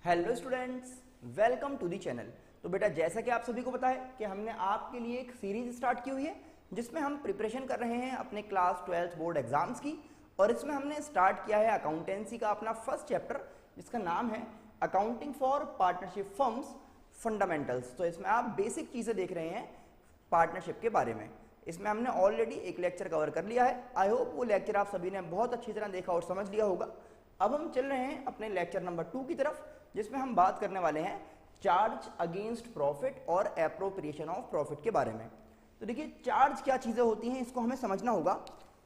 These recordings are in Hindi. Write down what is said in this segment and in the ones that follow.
Hello students, welcome to the channel. तो बेटा जैसा कि आप सभी को पता है कि हमने आपके लिए एक सीरीज स्टार्ट की हुई है जिसमें हम प्रिपरेशन कर रहे हैं अपने क्लास 12th बोर्ड एग्जाम्स की। और इसमें हमने स्टार्ट किया है अकाउंटेंसी का अपना फर्स्ट चैप्टर जिसका नाम है accounting for partnership firms fundamentals. तो इसमें आप बेसिक चीज़ें देख रहे हैं पार्टनरशिप के बारे में। इसमें हमने ऑलरेडी एक लेक्चर कवर कर लिया है। आई होप वो लेक्चर आप सभी ने बहुत अच्छी तरह देखा और समझ लिया होगा। अब हम चल रहे हैं अपने लेक्चर नंबर 2 की तरफ, जिसमें हम बात करने वाले हैं चार्ज अगेंस्ट प्रॉफिट और एप्रोप्रिएशन ऑफ प्रॉफिट के बारे में। तो देखिए, चार्ज क्या चीज़ें होती हैं इसको हमें समझना होगा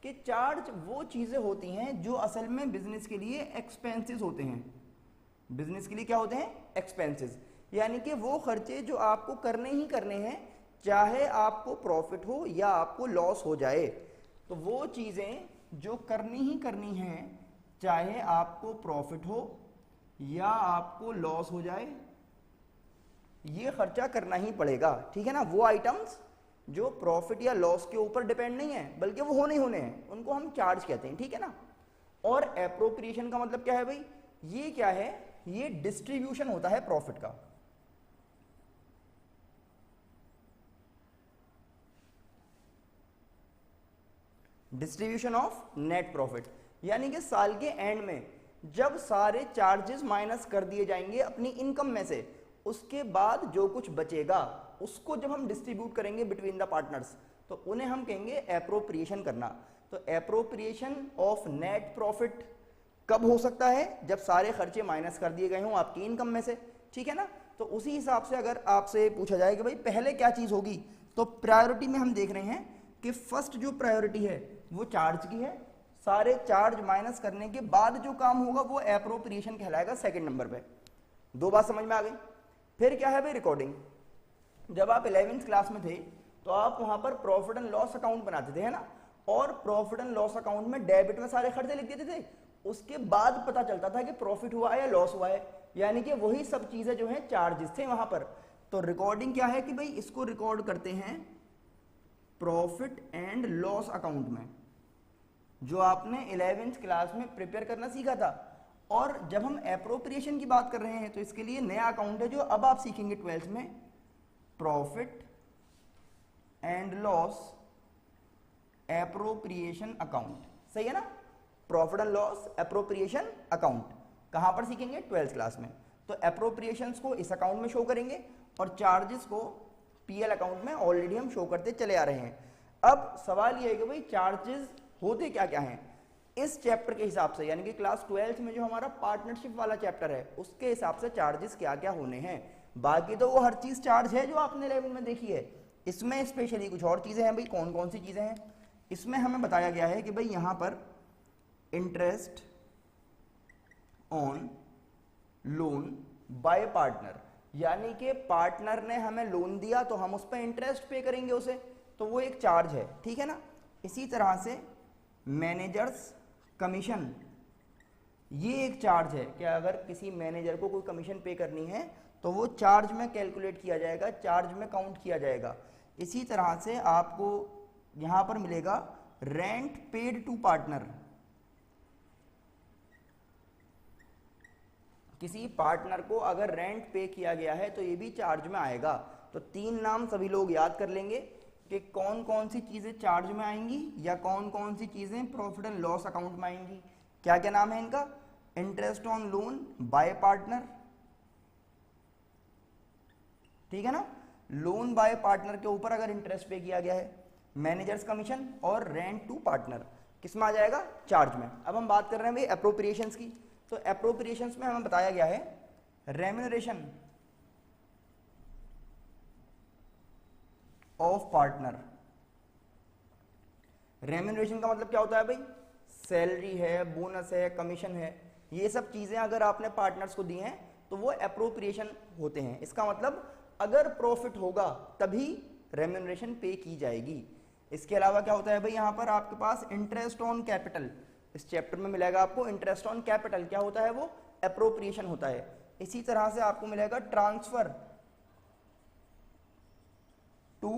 कि चार्ज वो चीज़ें होती हैं जो असल में बिजनेस के लिए एक्सपेंसेस होते हैं। बिजनेस के लिए क्या होते हैं? एक्सपेंसेस, यानी कि वो खर्चे जो आपको करने ही करने हैं, चाहे आपको प्रॉफिट हो या आपको लॉस हो जाए। तो वो चीज़ें जो करनी ही करनी हैं, चाहे आपको प्रॉफिट हो या आपको लॉस हो जाए, ये खर्चा करना ही पड़ेगा। ठीक है ना? वो आइटम्स जो प्रॉफिट या लॉस के ऊपर डिपेंड नहीं है बल्कि वो होने ही होने हैं, उनको हम चार्ज कहते हैं। ठीक है ना? और एप्रोप्रिएशन का मतलब क्या है भाई? ये क्या है? ये डिस्ट्रीब्यूशन होता है प्रॉफिट का। डिस्ट्रीब्यूशन ऑफ नेट प्रॉफिट, यानी कि साल के एंड में जब सारे चार्जेस माइनस कर दिए जाएंगे अपनी इनकम में से, उसके बाद जो कुछ बचेगा उसको जब हम डिस्ट्रीब्यूट करेंगे बिटवीन द पार्टनर्स, तो उन्हें हम कहेंगे एप्रोप्रिएशन करना। तो एप्रोप्रिएशन ऑफ नेट प्रॉफिट कब हो सकता है? जब सारे खर्चे माइनस कर दिए गए हों आपकी इनकम में से। ठीक है ना? तो उसी हिसाब से अगर आपसे पूछा जाए कि भाई पहले क्या चीज होगी, तो प्रायोरिटी में हम देख रहे हैं कि फर्स्ट जो प्रायोरिटी है वो चार्ज की है। सारे चार्ज माइनस करने के बाद जो काम होगा वो एप्रोप्रिएशन कहलाएगा सेकंड नंबर पे। दो बात समझ में आ गई। फिर क्या है भाई? रिकॉर्डिंग। जब आप 11th क्लास में थे तो आप वहां पर प्रॉफिट एंड लॉस अकाउंट बनाते थे, है ना? और प्रॉफिट एंड लॉस अकाउंट में डेबिट में सारे खर्चे लिख देते थे, उसके बाद पता चलता था कि प्रॉफिट हुआ है या लॉस हुआ है, यानी कि वही सब चीजें जो है चार्जेस थे वहां पर। तो रिकॉर्डिंग क्या है कि भाई इसको रिकॉर्ड करते हैं प्रॉफिट एंड लॉस अकाउंट में, जो आपने 11th क्लास में प्रिपेयर करना सीखा था। और जब हम एप्रोप्रिएशन की बात कर रहे हैं तो इसके लिए नया अकाउंट है जो अब आप सीखेंगे 12th में, profit and loss appropriation account. सही है ना? Profit and loss appropriation account कहां पर सीखेंगे? 12th क्लास में। तो एप्रोप्रिएशंस को इस अकाउंट में शो करेंगे और चार्जेस को पीएल अकाउंट में ऑलरेडी हम शो करते चले आ रहे हैं। अब सवाल यह है कि भाई चार्जेस होते क्या क्या हैं इस चैप्टर के हिसाब से, यानी कि क्लास 12th में जो हमारा पार्टनरशिप वाला चैप्टर है उसके हिसाब से चार्जेस क्या क्या होने हैं। बाकी तो वो हर चीज चार्ज है जो आपने 11 में देखी है। इसमें स्पेशली कुछ और चीजें हैं भाई। कौन कौन सी चीजें हैं? इसमें हमें बताया गया है कि भाई यहां पर interest on loan by partner, यानी कि पार्टनर ने हमें लोन दिया तो हम उस पर इंटरेस्ट पे करेंगे उसे, तो वो एक चार्ज है। ठीक है ना? इसी तरह से मैनेजर्स कमीशन, ये एक चार्ज है कि अगर किसी मैनेजर को कोई कमीशन पे करनी है तो वो चार्ज में कैलकुलेट किया जाएगा, चार्ज में काउंट किया जाएगा। इसी तरह से आपको यहां पर मिलेगा रेंट पेड टू पार्टनर। किसी पार्टनर को अगर रेंट पे किया गया है तो ये भी चार्ज में आएगा। तो तीन नाम सभी लोग याद कर लेंगे कि कौन कौन सी चीजें चार्ज में आएंगी या कौन कौन सी चीजें प्रॉफिट एंड लॉस अकाउंट में आएंगी। क्या क्या नाम है इनका? Interest on loan by partner, ठीक है ना? लोन बाय पार्टनर के ऊपर अगर इंटरेस्ट पे किया गया है, मैनेजर्स कमीशन और रेंट टू पार्टनर किस में आ जाएगा? चार्ज में। अब हम बात कर रहे हैं भाई एप्रोप्रिएशंस की। तो एप्रोप्रिएशंस में हमें बताया गया है रेम्यूनरेशन ऑफ पार्टनर। रेम्यूनरेशन का मतलब क्या होता है भाई? सैलरी है, बोनस है, कमीशन है, ये सब चीजें अगर आपने पार्टनर्स को दी हैं तो वो एप्रोप्रिएशन होते हैं। इसका मतलब अगर प्रॉफिट होगा तभी रेम्यूनरेशन पे की जाएगी। इसके अलावा क्या होता है भाई? यहां पर आपके पास इंटरेस्ट ऑन कैपिटल, इस चैप्टर में मिलेगा आपको इंटरेस्ट ऑन कैपिटल। क्या होता है वो? एप्रोप्रिएशन होता है। इसी तरह से आपको मिलेगा ट्रांसफर टू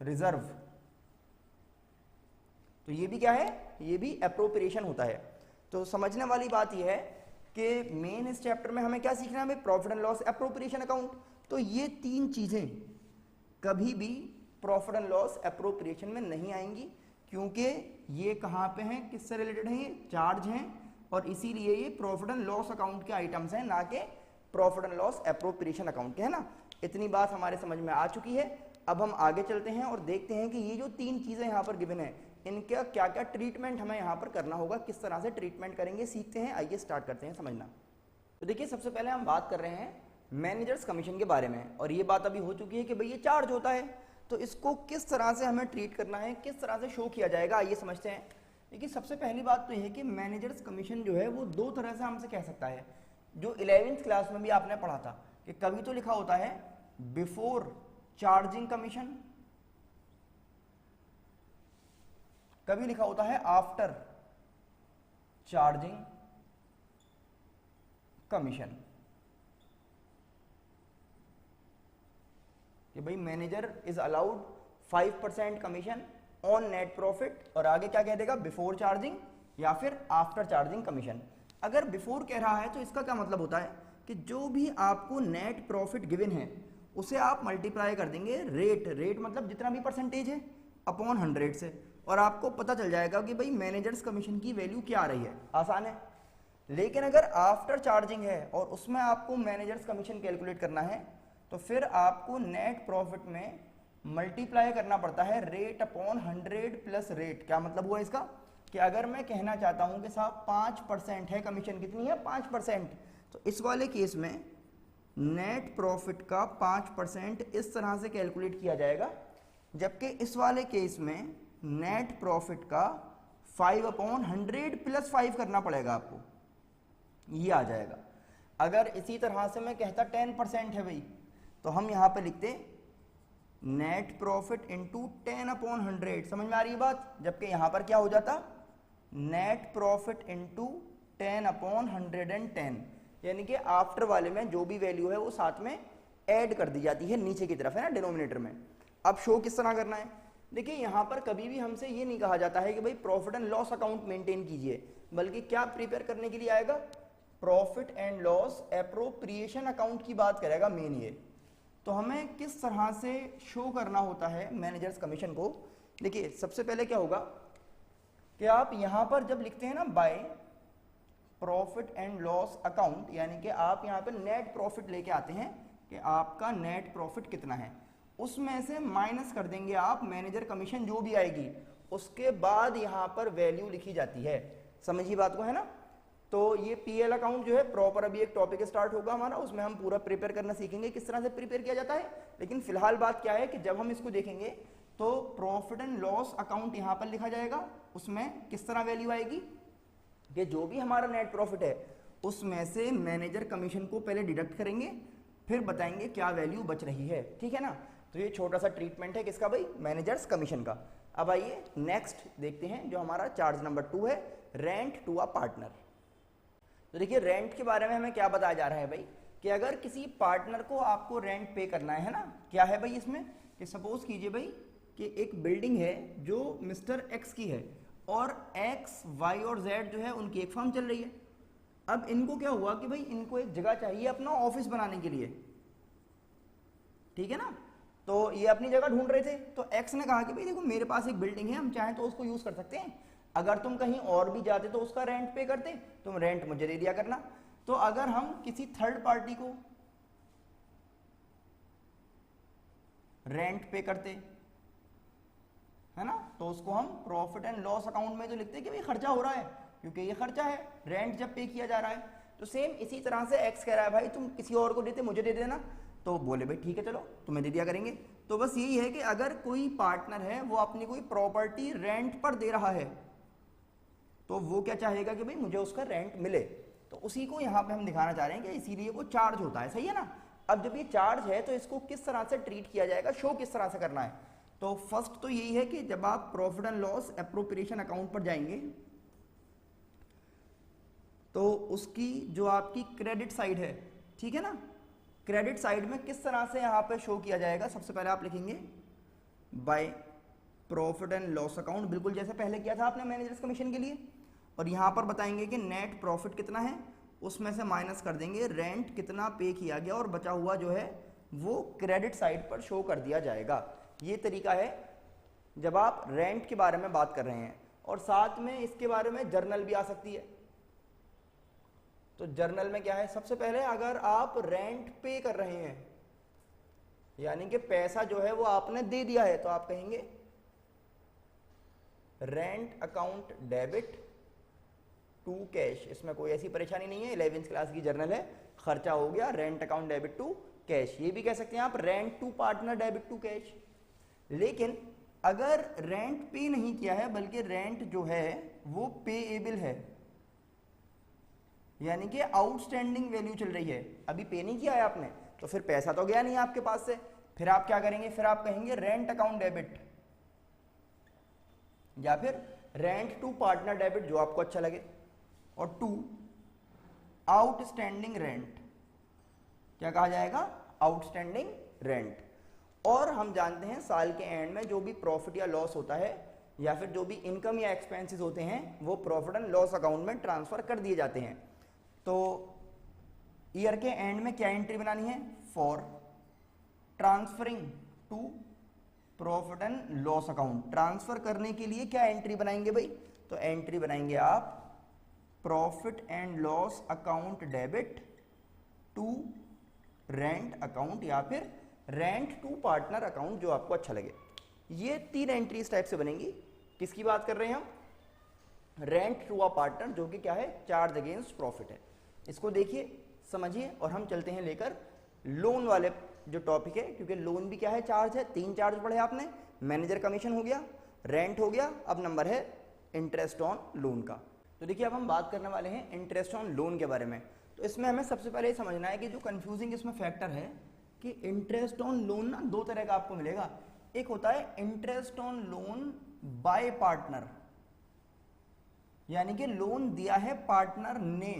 रिजर्व, तो ये भी क्या है? ये भी एप्रोप्रिएशन होता है। तो समझने वाली बात यह है कि मेन इस चैप्टर में हमें क्या सीखना है भाई, profit and loss appropriation account. तो ये तीन चीजें कभी भी प्रॉफिट एंड लॉस एप्रोप्रिएशन में नहीं आएंगी, क्योंकि ये कहाँ पे हैं, किससे रिलेटेड हैं, ये चार्ज हैं, और इसीलिए ये प्रॉफिट एंड लॉस अकाउंट के आइटम्स हैं, ना कि profit and loss appropriation account के, है ना। इतनी बात हमारे समझ में आ चुकी है। अब हम आगे चलते हैं और देखते हैं कि ये जो तीन चीजें यहाँ पर गिवन है, इनका क्या क्या ट्रीटमेंट हमें यहाँ पर करना होगा, किस तरह से ट्रीटमेंट करेंगे, सीखते हैं। आइए स्टार्ट करते हैं समझना। तो देखिए, सबसे पहले हम बात कर रहे हैं मैनेजर्स कमीशन के बारे में, और ये बात अभी हो चुकी है कि भाई ये चार्ज होता है, तो इसको किस तरह से हमें ट्रीट करना है, किस तरह से शो किया जाएगा, आइए समझते हैं। देखिए, सबसे पहली बात तो यह है कि मैनेजर्स कमीशन जो है वो दो तरह से हमसे कह सकता है, जो 11वीं क्लास में भी आपने पढ़ा था कि कभी तो लिखा होता है बिफोर चार्जिंग कमीशन, कभी लिखा होता है आफ्टर चार्जिंग कमीशन, कि भाई manager is allowed 5% commission on net profit, और आगे क्या कह देगा, बिफोर चार्जिंग या फिर आफ्टर चार्जिंग कमीशन। अगर बिफोर कह रहा है तो इसका क्या मतलब होता है कि जो भी आपको नेट प्रॉफिट गिवन है उसे आप मल्टीप्लाई कर देंगे रेट मतलब जितना भी परसेंटेज है अपॉन 100 से, और आपको पता चल जाएगा कि भाई मैनेजर्स कमीशन की वैल्यू क्या आ रही है। आसान है। लेकिन अगर आफ्टर चार्जिंग है और उसमें आपको मैनेजर्स कमीशन कैलकुलेट करना है, तो फिर आपको नेट प्रॉफिट में मल्टीप्लाई करना पड़ता है रेट अपॉन 100 प्लस रेट। क्या मतलब हुआ इसका, कि अगर मैं कहना चाहता हूं कि साहब 5% है कमीशन, कितनी है 5%, तो इस वाले केस में नेट प्रॉफिट का 5% इस तरह से कैलकुलेट किया जाएगा, जबकि इस वाले केस में नेट प्रॉफिट का 5/100 प्लस 5 करना पड़ेगा आपको, ये आ जाएगा। अगर इसी तरह से मैं कहता 10% है भाई, तो हम यहां पे लिखते नेट प्रॉफिट इंटू 10/100, समझ में आ रही है बात। जबकि यहां पर क्या हो जाता, नेट प्रॉफिट इंटू 10/110, यानी कि आफ्टर वाले में जो भी वैल्यू है वो साथ में ऐड कर दी जाती है नीचे की तरफ, है ना, डिनोमिनेटर में। अब शो किस तरह करना है, देखिए यहां पर कभी भी हमसे ये नहीं कहा जाता है कि भाई profit and loss account maintain कीजिए, बल्कि क्या प्रिपेयर करने के लिए आएगा, profit and loss appropriation account की बात करेगा मेन ये। तो हमें किस तरह से शो करना होता है मैनेजर्स कमीशन को, देखिए सबसे पहले क्या होगा कि आप यहां पर जब लिखते हैं ना by profit and loss account, यानी कि आप यहां पर नेट प्रॉफिट लेके आते हैं कि आपका नेट प्रॉफिट कितना है, उसमें से माइनस कर देंगे आप मैनेजर कमीशन जो भी आएगी, उसके बाद यहां पर वैल्यू लिखी जाती है। समझिए बात को, है ना। तो ये पीएल अकाउंट जो है प्रॉपर, अभी एक टॉपिक स्टार्ट होगा हमारा, उसमें हम पूरा प्रिपेयर करना सीखेंगे किस तरह से प्रिपेयर किया जाता है। लेकिन फिलहाल बात क्या है कि जब हम इसको देखेंगे तो प्रॉफिट एंड लॉस अकाउंट यहां पर लिखा जाएगा, उसमें किस तरह वैल्यू आएगी कि जो भी हमारा नेट प्रॉफिट है उसमें से मैनेजर कमीशन को पहले डिडक्ट करेंगे, फिर बताएंगे क्या वैल्यू बच रही है, ठीक है ना। तो ये छोटा सा ट्रीटमेंट है किसका भाई, मैनेजर्स कमीशन का। अब आइए नेक्स्ट देखते हैं, जो हमारा चार्ज नंबर 2 है, रेंट टू अ पार्टनर। तो देखिए रेंट के बारे में हमें क्या बताया जा रहा है भाई, कि अगर किसी पार्टनर को आपको रेंट पे करना है ना, क्या है भाई इसमें, कि सपोज कीजिए भाई कि एक बिल्डिंग है जो मिस्टर एक्स की है, और एक्स वाई और जेड जो है उनकी एक फर्म चल रही है। अब इनको क्या हुआ कि भाई इनको एक जगह चाहिए अपना ऑफिस बनाने के लिए, ठीक है ना। तो ये अपनी जगह ढूंढ रहे थे, तो एक्स ने कहा कि भाई देखो मेरे पास एक बिल्डिंग है, हम चाहें तो उसको यूज कर सकते हैं, अगर तुम कहीं और भी जाते तो उसका रेंट पे करते, तुम रेंट मुझे दे दिया करना। तो अगर हम किसी थर्ड पार्टी को रेंट पे करते, है ना, तो उसको हम प्रॉफिट एंड लॉस अकाउंट में तो लिखते कि भाई खर्चा हो रहा है, क्योंकि ये खर्चा है, रेंट जब पे किया जा रहा है। तो सेम इसी तरह से एक्स कह रहा है भाई तुम किसी और को देते मुझे दे देना, तो बोले भाई ठीक है चलो तुम्हें दे दिया करेंगे। तो बस यही है कि अगर कोई पार्टनर है वो अपनी कोई प्रॉपर्टी रेंट पर दे रहा है, तो वो क्या चाहेगा कि भाई मुझे उसका रेंट मिले, तो उसी को यहाँ पे हम दिखाना चाह रहे हैं कि इसीलिए वो चार्ज होता है, सही है ना। अब जब ये चार्ज है तो इसको किस तरह से ट्रीट किया जाएगा, शो किस तरह से करना है। तो फर्स्ट तो यही है कि जब आप profit and loss appropriation account पर जाएंगे तो उसकी जो आपकी क्रेडिट साइड है, ठीक है ना, क्रेडिट साइड में किस तरह से यहाँ पे शो किया जाएगा। सबसे पहले आप लिखेंगे by profit and loss account, बिल्कुल जैसे पहले किया था आपने मैनेजर्स कमीशन के लिए, और यहाँ पर बताएंगे कि नेट प्रॉफिट कितना है उसमें से माइनस कर देंगे रेंट कितना पे किया गया और बचा हुआ जो है वो क्रेडिट साइड पर शो कर दिया जाएगा। ये तरीका है जब आप रेंट के बारे में बात कर रहे हैं। और साथ में इसके बारे में जर्नल भी आ सकती है। तो जर्नल में क्या है, सबसे पहले अगर आप रेंट पे कर रहे हैं यानी कि पैसा जो है वो आपने दे दिया है, तो आप कहेंगे rent account debit to cash. इसमें कोई ऐसी परेशानी नहीं है, 11th क्लास की जर्नल है, खर्चा हो गया rent account debit to cash. ये भी कह सकते हैं आप rent to partner debit to cash. लेकिन अगर रेंट पे नहीं किया है बल्कि रेंट जो है वो पेएबल है यानी कि आउटस्टैंडिंग वैल्यू चल रही है, अभी पे नहीं किया है आपने, तो फिर पैसा तो गया नहीं आपके पास से, फिर आप क्या करेंगे, फिर आप कहेंगे रेंट अकाउंट डेबिट या फिर रेंट टू पार्टनर डेबिट, जो आपको अच्छा लगे। और टू आउटस्टैंडिंग रेंट, क्या कहा जाएगा, आउटस्टैंडिंग रेंट। और हम जानते हैं साल के एंड में जो भी प्रॉफिट या लॉस होता है या फिर जो भी इनकम या एक्सपेंसेस होते हैं वो प्रॉफिट एंड लॉस अकाउंट में ट्रांसफर कर दिए जाते हैं। तो ईयर के एंड में क्या एंट्री बनानी है, for transferring to profit and loss account. Transfer करने के लिए क्या एंट्री बनाएंगे भाई, तो एंट्री बनाएंगे आप profit and loss account debit to rent account या फिर रेंट टू पार्टनर अकाउंट, जो आपको अच्छा लगे। ये 3 एंट्री इस टाइप से बनेंगी। किसकी बात कर रहे हैं हम, रेंट टू अ पार्टनर, जो कि क्या है, चार्ज अगेंस्ट प्रॉफिट है। इसको देखिए समझिए और हम चलते हैं लेकर लोन वाले जो टॉपिक है, क्योंकि लोन भी क्या है, चार्ज है। 3 चार्ज पढ़े आपने, मैनेजर कमीशन हो गया, रेंट हो गया, अब नंबर है इंटरेस्ट ऑन लोन का। तो देखिए अब हम बात करने वाले हैं इंटरेस्ट ऑन लोन के बारे में। तो इसमें हमें सबसे पहले समझना है कि जो कंफ्यूजिंग इसमें फैक्टर है कि इंटरेस्ट ऑन लोन ना 2 तरह का आपको मिलेगा। एक होता है interest on loan by partner, यानी कि लोन दिया है पार्टनर ने,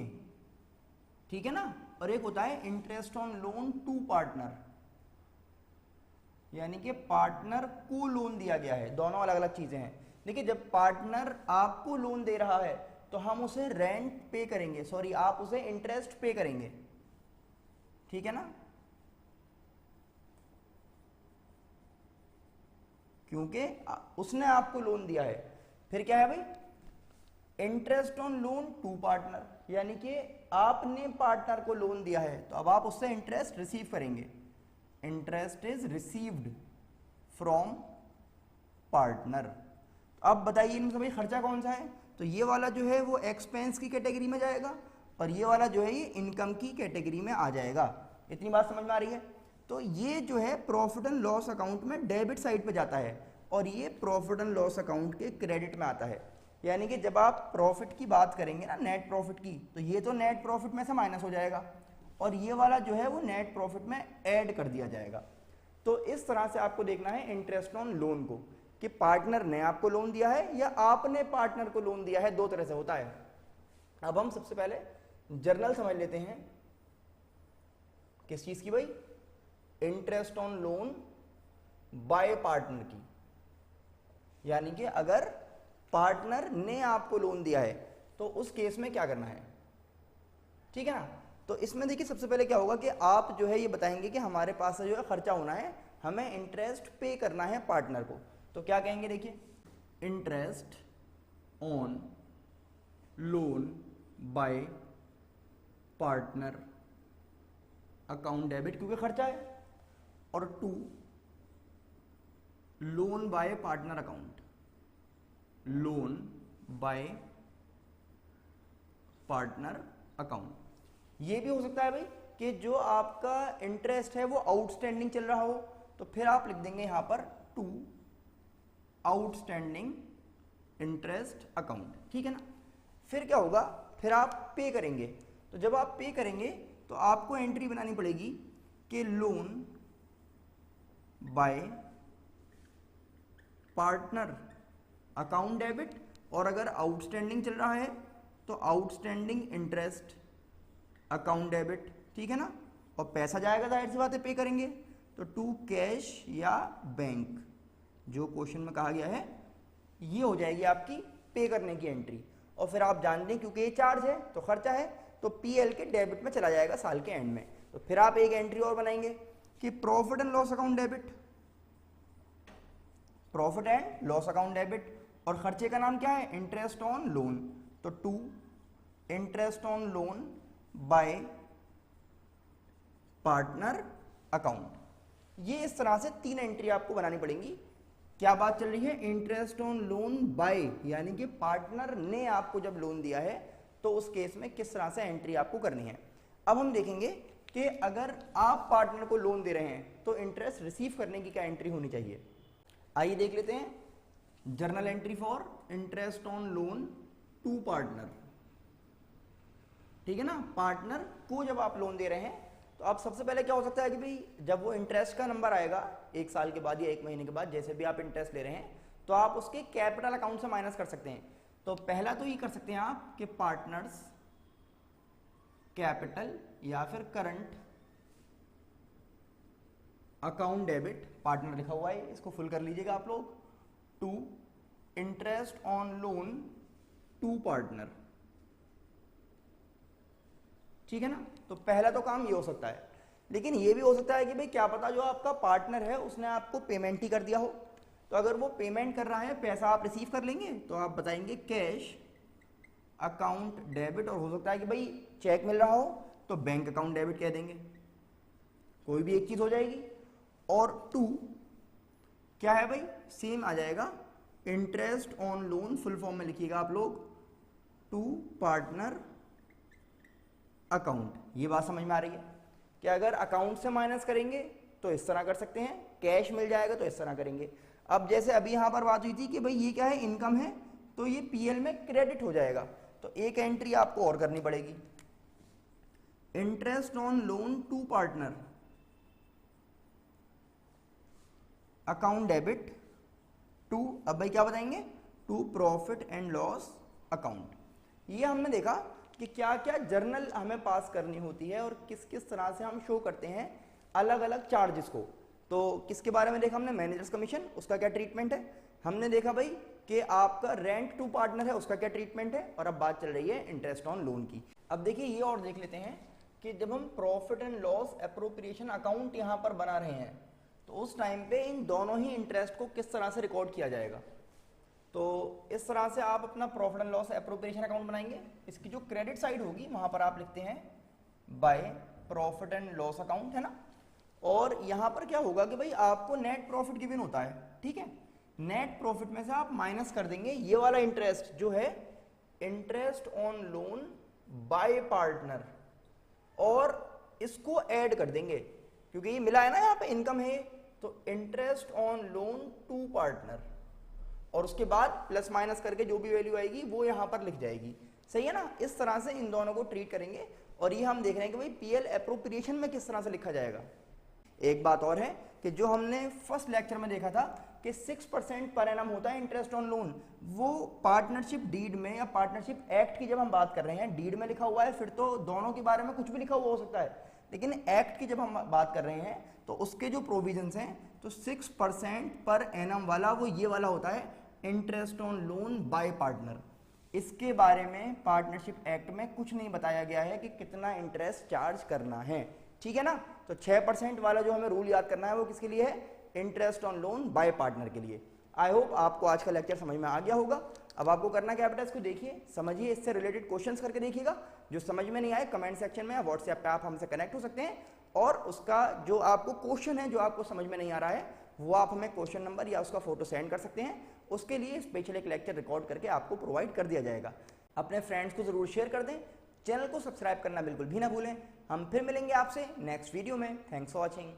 ठीक है ना। और एक होता है interest on loan to partner, यानी कि पार्टनर को लोन दिया गया है। दोनों अलग अलग चीजें हैं। देखिए जब पार्टनर आपको लोन दे रहा है तो हम उसे रेंट पे करेंगे, सॉरी आप उसे इंटरेस्ट पे करेंगे, ठीक है ना, क्योंकि उसने आपको लोन दिया है। फिर क्या है भाई, interest on loan to partner, यानी कि आपने पार्टनर को लोन दिया है तो अब आप उससे इंटरेस्ट रिसीव करेंगे। Interest is received from partner. अब बताइए इनमें से भाई खर्चा कौन सा है, तो ये वाला जो है वो एक्सपेंस की कैटेगरी में जाएगा और ये वाला जो है ये इनकम की कैटेगरी में आ जाएगा। इतनी बात समझ में आ रही है। तो ये जो है प्रॉफिट एंड लॉस अकाउंट में डेबिट साइड पे जाता है और ये प्रॉफिट एंड लॉस अकाउंट के क्रेडिट में आता है। यानी कि जब आप प्रॉफिट की बात करेंगे ना, नेट प्रॉफिट की, तो ये तो नेट प्रॉफिट में से माइनस हो जाएगा और ये वाला जो है वो नेट प्रॉफिट में ऐड कर दिया जाएगा। तो इस तरह से आपको देखना है इंटरेस्ट ऑन लोन को, कि पार्टनर ने आपको लोन दिया है या आपने पार्टनर को लोन दिया है, 2 तरह से होता है। अब हम सबसे पहले जर्नल समझ लेते हैं। किस चीज की भाई, interest on loan by partner की, यानी कि अगर पार्टनर ने आपको लोन दिया है तो उस केस में क्या करना है, ठीक है ना। तो इसमें देखिए सबसे पहले क्या होगा कि आप जो है ये बताएंगे कि हमारे पास जो है खर्चा होना है, हमें इंटरेस्ट पे करना है पार्टनर को। तो क्या कहेंगे, देखिए interest on loan by partner account debit, क्योंकि खर्चा है, और to loan by partner account, loan by partner account. ये भी हो सकता है भाई कि जो आपका इंटरेस्ट है वो आउटस्टैंडिंग चल रहा हो, तो फिर आप लिख देंगे यहां पर टू आउटस्टैंडिंग इंटरेस्ट अकाउंट, ठीक है ना। फिर क्या होगा, फिर आप पे करेंगे। तो जब आप पे करेंगे तो आपको एंट्री बनानी पड़ेगी कि loan by partner account debit, और अगर आउटस्टैंडिंग चल रहा है तो आउटस्टैंडिंग इंटरेस्ट अकाउंट डेबिट, ठीक है ना। और पैसा जाएगा जाहिर सी बात है पे करेंगे, तो टू कैश या बैंक, जो क्वेश्चन में कहा गया है ये हो जाएगी आपकी पे करने की एंट्री। और फिर आप जानते हैं क्योंकि ये चार्ज है तो खर्चा है, तो तो पीएल के डेबिट में चला जाएगा साल के एंड में। तो फिर आप एक एंट्री और बनाएंगे कि profit and loss account debit, profit and loss account debit, और खर्चे का नाम क्या है, इंटरेस्ट ऑन लोन, तो to interest on loan by partner account. ये इस तरह से 3 एंट्री आपको बनानी पड़ेंगी। क्या बात चल रही है, इंटरेस्ट ऑन लोन बाय, यानी कि पार्टनर ने आपको जब लोन दिया है तो उस केस में किस तरह से एंट्री आपको करनी है। अब हम देखेंगे कि अगर आप पार्टनर को लोन दे रहे हैं तो इंटरेस्ट रिसीव करने की क्या एंट्री होनी चाहिए। आइए देख लेते हैं। Journal entry for interest on loan to partner, ठीक है ना। पार्टनर को जब आप लोन दे रहे हैं तो आप सबसे पहले क्या हो सकता है कि भाई जब वो इंटरेस्ट का नंबर आएगा 1 साल के बाद या 1 महीने के बाद, जैसे भी आप इंटरेस्ट ले रहे हैं, तो आप उसके कैपिटल अकाउंट से माइनस कर सकते हैं। तो पहला तो ये कर सकते हैं आप कि पार्टनर्स कैपिटल या फिर करंट अकाउंट डेबिट, पार्टनर लिखा हुआ है, इसको फुल कर लीजिएगा आप लोग, to interest on loan to partner, ठीक है ना। तो पहला तो काम ये हो सकता है, लेकिन ये भी हो सकता है कि भाई क्या पता जो आपका पार्टनर है उसने आपको पेमेंट ही कर दिया हो। तो अगर वो पेमेंट कर रहा है, पैसा आप रिसीव कर लेंगे, तो आप बताएंगे कैश अकाउंट डेबिट, और हो सकता है कि भाई चेक मिल रहा हो तो बैंक अकाउंट डेबिट कह देंगे, कोई भी एक चीज हो जाएगी। और टू क्या है भाई, सेम आ जाएगा, interest on loan full form में लिखिएगा आप लोग, टू पार्टनर अकाउंट। ये बात समझ में आ रही है कि अगर अकाउंट से माइनस करेंगे तो इस तरह कर सकते हैं, कैश मिल जाएगा तो इस तरह करेंगे। अब जैसे अभी यहां पर बात हुई थी कि भाई ये क्या है, इनकम है, तो ये पीएल में क्रेडिट हो जाएगा, तो एक एंट्री आपको और करनी पड़ेगी, interest on loan to partner account debit to, अब भाई क्या बताएंगे, to profit and loss account. ये हमने देखा कि क्या क्या जर्नल हमें पास करनी होती है और किस किस तरह से हम शो करते हैं अलग अलग चार्जेस को। तो किसके बारे में देखा हमने, मैनेजर्स कमीशन, उसका क्या ट्रीटमेंट है। हमने देखा भाई कि आपका रेंट टू पार्टनर है, उसका क्या ट्रीटमेंट है। और अब बात चल रही है इंटरेस्ट ऑन लोन की। अब देखिए ये और देख लेते हैं कि जब हम profit and loss appropriation account यहाँ पर बना रहे हैं तो उस टाइम पे इन दोनों ही इंटरेस्ट को किस तरह से रिकॉर्ड किया जाएगा। तो इस तरह से आप अपना profit and loss appropriation account बनाएंगे। इसकी जो क्रेडिट साइड होगी वहां पर आप लिखते हैं by profit and loss account, है ना। और यहां पर क्या होगा कि भाई आपको नेट प्रॉफिट गिवन होता है, ठीक है। नेट प्रॉफिट में से आप माइनस कर देंगे ये वाला इंटरेस्ट जो है interest on loan by partner, और इसको ऐड कर देंगे क्योंकि ये मिला है ना, यहाँ पे इनकम है, तो interest on loan to partner, और उसके बाद प्लस माइनस करके जो भी वैल्यू आएगी वो यहां पर लिख जाएगी, सही है ना। इस तरह से इन दोनों को ट्रीट करेंगे। और ये हम देख रहे हैं कि भाई पीएल एप्रोप्रिएशन में किस तरह से लिखा जाएगा। एक बात और है कि जो हमने फर्स्ट लेक्चर में देखा था कि 6% पर एनम होता है इंटरेस्ट ऑन लोन, वो पार्टनरशिप डीड में या पार्टनरशिप एक्ट की जब हम बात कर रहे हैं, डीड में लिखा हुआ है, फिर तो दोनों के बारे में कुछ भी लिखा हुआ हो सकता है, लेकिन एक्ट की जब हम बात कर रहे हैं तो उसके जो प्रोविजंस हैं, तो 6% पर एनम वाला वो ये वाला होता है interest on loan by partner. इसके बारे में पार्टनरशिप एक्ट में कुछ नहीं बताया गया है कि कितना इंटरेस्ट चार्ज करना है, ठीक है ना। तो 6% वाला जो हमें रूल याद करना है वो किसके लिए है, interest on loan by partner के लिए। आई होप आपको आज का लेक्चर समझ में आ गया होगा। अब आपको करना क्या बेटा, इसको देखिए, समझिए, इससे रिलेटेड क्वेश्चंस करके देखिएगा। जो समझ में नहीं आए कमेंट सेक्शन में या व्हाट्सएप पे आप हमसे कनेक्ट हो सकते हैं, और उसका जो आपको क्वेश्चन है जो आपको समझ में नहीं आ रहा है वो आप हमें क्वेश्चन नंबर या उसका फोटो सेंड कर सकते हैं। उसके लिए स्पेशल एक लेक्चर रिकॉर्ड करके आपको प्रोवाइड कर दिया जाएगा। अपने फ्रेंड्स को जरूर शेयर कर दें, चैनल को सब्सक्राइब करना बिल्कुल भी ना भूलें। हम फिर मिलेंगे आपसे नेक्स्ट वीडियो में। Thanks for watching.